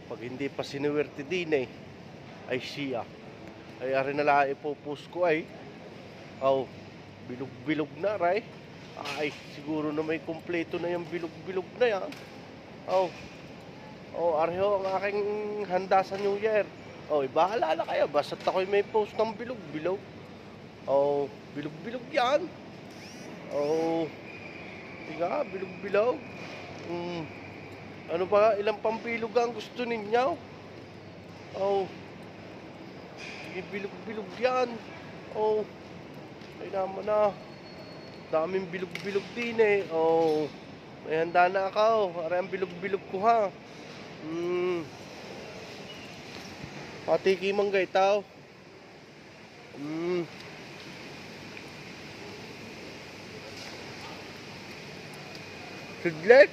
Pag hindi pa sinuwerte din eh, ay siya. Ay ari na lang ipupus ko ay. Aw, bilog-bilog na ray. Ay, siguro na may kumpleto na yung bilog-bilog na yan. Aw, ari ho ang aking handa sa New Year. Bahala na kayo. Basta't ako'y may post ng bilog-bilog. Bilog-bilog yan. Oh, tiga, bilog-bilog. Ano ba, ilang pambilog ang gusto ninyo? Oh, bilog-bilog yan. Ay naman na. Daming bilog-bilog din eh. May handa na ako. Aray ang bilog-bilog ko ha. Patiki manggay tao. Sidlek.